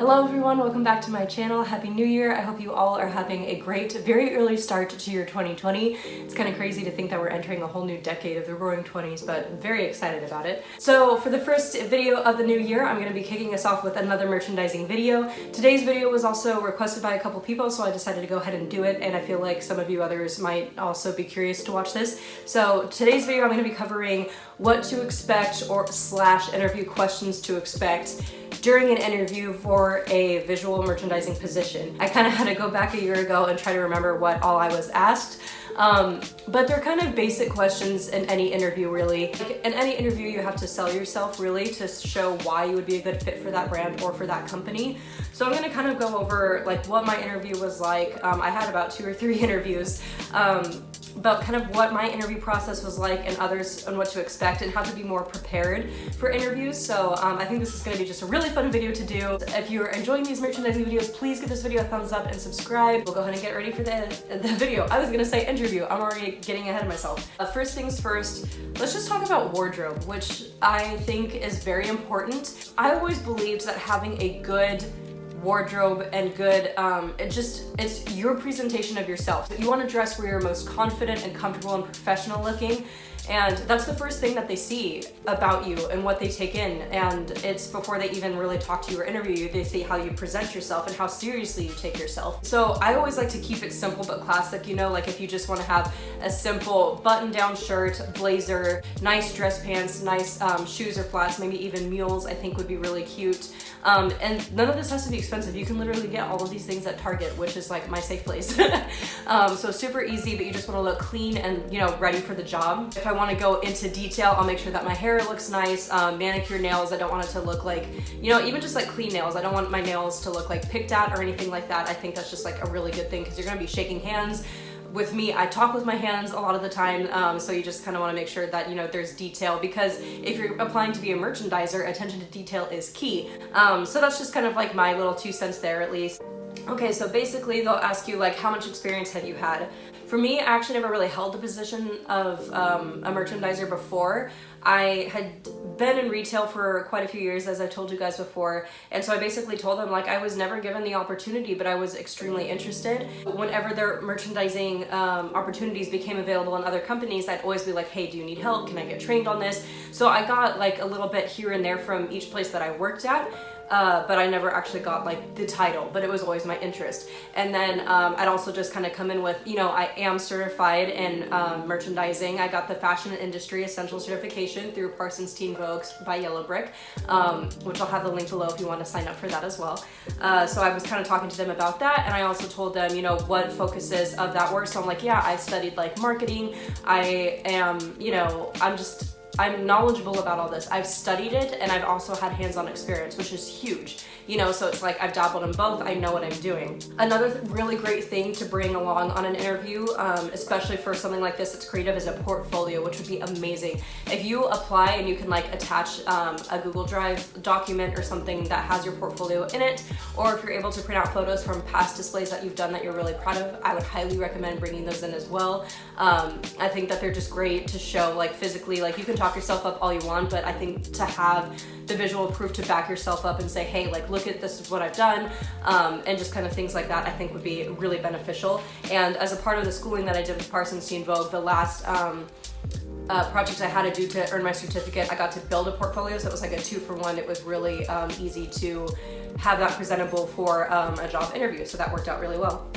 Hello everyone, welcome back to my channel. Happy New Year. I hope you all are having a great, very early start to your 2020. It's kind of crazy to think that we're entering a whole new decade of the roaring 20s, but I'm very excited about it. So for the first video of the new year, I'm going to be kicking us off with another merchandising video. Today's video was also requested by a couple people, so I decided to go ahead and do it, and I feel like some of you others might also be curious to watch this. So today's video, I'm going to be covering what to expect or / interview questions to expect during an interview for a visual merchandising position. I kind of had to go back a year ago and try to remember what all I was asked. But they're kind of basic questions in any interview, really. Like, in any interview, you have to sell yourself, really, to show why you would be a good fit for that brand or for that company. So I'm gonna kind of go over like what my interview was like. I had about 2 or 3 interviews, about kind of what my interview process was like and others on what to expect and how to be more prepared for interviews. So I think this is gonna be just a really fun video to do. If you're enjoying these merchandising videos, please give this video a thumbs up and subscribe. We'll go ahead and get ready for the video. I was gonna say interview. I'm already getting ahead of myself. First things first, let's just talk about wardrobe, which I think is very important. I always believed that having a good wardrobe and good, it's your presentation of yourself. You want to dress where you're most confident and comfortable and professional looking, and that's the first thing that they see about you and what they take in, and it's before they even really talk to you or interview you. They see how you present yourself and how seriously you take yourself. So I always like to keep it simple but classic, you know, like if you just want to have a simple button-down shirt, blazer, nice dress pants, nice shoes or flats, maybe even mules, I think would be really cute. And none of this has to be expensive. You can literally get all of these things at Target, which is like my safe place. So super easy, but you just want to look clean and, you know, ready for the job. If I want to go into detail, I'll make sure that my hair looks nice, manicure, nails. I don't want it to look like, you know, even just like clean nails. I don't want my nails to look like picked at or anything like that. I think that's just like a really good thing because you're going to be shaking hands. With me, I talk with my hands a lot of the time, so you just kind of want to make sure that, you know, there's detail, because if you're applying to be a merchandiser, attention to detail is key. So that's just kind of like my little 2 cents there, at least. Okay, so basically they'll ask you like, how much experience have you had? For me, I actually never really held the position of a merchandiser before. I had been in retail for quite a few years, as I told you guys before, and so I basically told them like I was never given the opportunity, but I was extremely interested. Whenever their merchandising opportunities became available in other companies, I'd always be like, hey, do you need help? Can I get trained on this? So I got like a little bit here and there from each place that I worked at. But I never actually got like the title, but it was always my interest. And then I'd also just kind of come in with, you know, I am certified in merchandising. I got the Fashion Industry Essential Certification through Parsons Teen Vogue by Yellow Brick, which I'll have the link below if you want to sign up for that as well. So I was kind of talking to them about that, and I also told them, you know, what focuses of that work. So I'm like, yeah, I studied like marketing. I am, you know, I'm knowledgeable about all this. I've studied it, and I've also had hands-on experience, which is huge. You know, so it's like I've dabbled in both. I know what I'm doing. Another really great thing to bring along on an interview, especially for something like this that's creative, is a portfolio, which would be amazing. If you apply and you can like attach a Google Drive document or something that has your portfolio in it, or if you're able to print out photos from past displays that you've done that you're really proud of, I would highly recommend bringing those in as well. I think that they're just great to show like physically. Like you can talk yourself up all you want, but I think to have the visual proof to back yourself up and say, hey, like look at this is what I've done, and just kind of things like that, I think would be really beneficial. And as a part of the schooling that I did with Parsons Teen Vogue, the last project I had to do to earn my certificate, I got to build a portfolio, so it was like a 2-for-1. It was really easy to have that presentable for a job interview, so that worked out really well.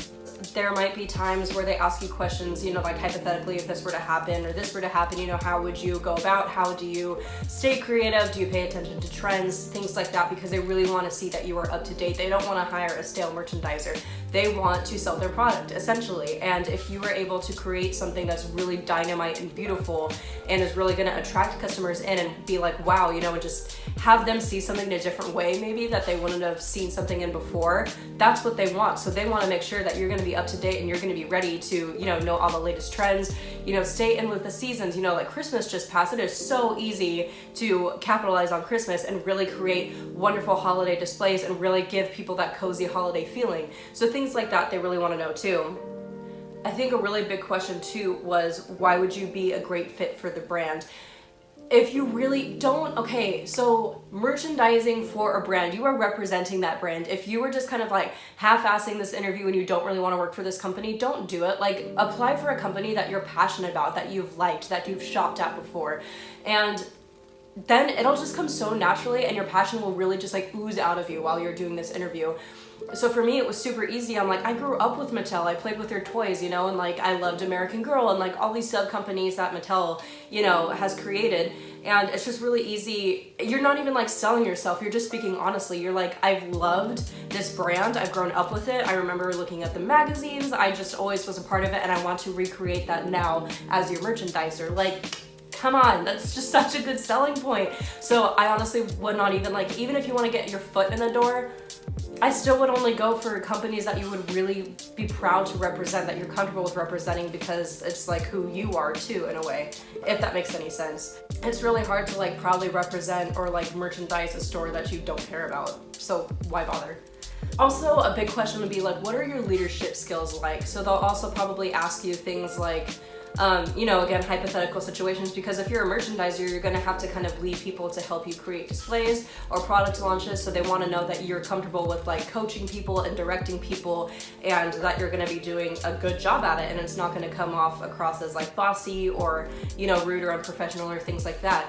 There might be times where they ask you questions, you know, like hypothetically, if this were to happen or this were to happen, you know, how would you go about? How do you stay creative? Do you pay attention to trends? Things like that, because they really want to see that you are up to date. They don't want to hire a stale merchandiser. They want to sell their product, essentially. And if you were able to create something that's really dynamite and beautiful and is really going to attract customers in and be like, wow, you know, and just have them see something in a different way, maybe that they wouldn't have seen something in before, that's what they want. So they want to make sure that you're going to be up to date and you're going to be ready to, you know all the latest trends, you know, stay in with the seasons. You know, like Christmas just passed. It is so easy to capitalize on Christmas and really create wonderful holiday displays and really give people that cozy holiday feeling. So things like that they really want to know too. I think a really big question too was, why would you be a great fit for the brand? if you really don't, okay, so merchandising for a brand, you are representing that brand. If you were just kind of like half-assing this interview and you don't really want to work for this company, don't do it. Like, apply for a company that you're passionate about, that you've liked, that you've shopped at before. And then it'll just come so naturally, and your passion will really just like ooze out of you while you're doing this interview. So for me, it was super easy. I'm like, I grew up with Mattel. I played with their toys, you know, and like I loved American Girl and like all these sub companies that Mattel, you know, has created. And it's just really easy. You're not even like selling yourself. You're just speaking honestly. You're like, I've loved this brand. I've grown up with it. I remember looking at the magazines. I just always was a part of it, and I want to recreate that now as your merchandiser. Like, come on, that's just such a good selling point. So I honestly would not even like, even if you want to get your foot in the door, I still would only go for companies that you would really be proud to represent, that you're comfortable with representing, because it's like who you are too, in a way, if that makes any sense. It's really hard to like proudly represent or like merchandise a store that you don't care about, so why bother? Also, a big question would be like, what are your leadership skills like? So they'll also probably ask you things like, you know, again, hypothetical situations, because if you're a merchandiser, you're gonna have to kind of lead people to help you create displays or product launches, so they wanna know that you're comfortable with like coaching people and directing people, and that you're gonna be doing a good job at it, and it's not gonna come off across as like bossy or, you know, rude or unprofessional or things like that.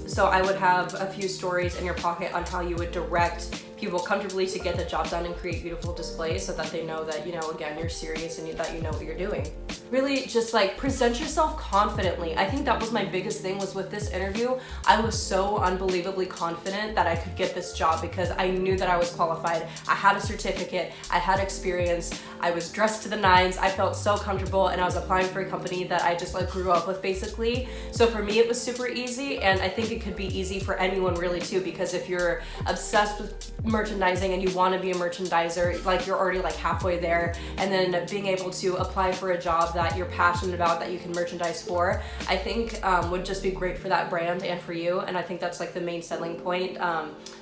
So I would have a few stories in your pocket on how you would direct people comfortably to get the job done and create beautiful displays, so that they know that, you know, again, you're serious and that you know what you're doing. Really just like present yourself confidently. I think that was my biggest thing, was with this interview. I was so unbelievably confident that I could get this job, because I knew that I was qualified. I had a certificate, I had experience, I was dressed to the nines, I felt so comfortable, and I was applying for a company that I just like grew up with basically. So for me, it was super easy, and I think it could be easy for anyone really too, because if you're obsessed with merchandising and you want to be a merchandiser, like you're already like halfway there, and then being able to apply for a job that you're passionate about, that you can merchandise for, I think would just be great for that brand and for you. And I think that's like the main selling point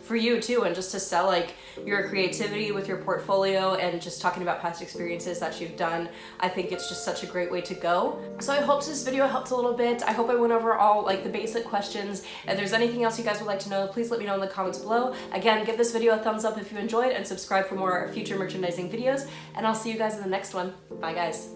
for you too, and just to sell like your creativity with your portfolio and just talking about past experiences that you've done. I think it's just such a great way to go. So I hope this video helped a little bit. I hope I went over all like the basic questions. If there's anything else you guys would like to know, please let me know in the comments below. Again, give this video a thumbs up if you enjoyed, and subscribe for more future merchandising videos, and I'll see you guys in the next one. Bye guys.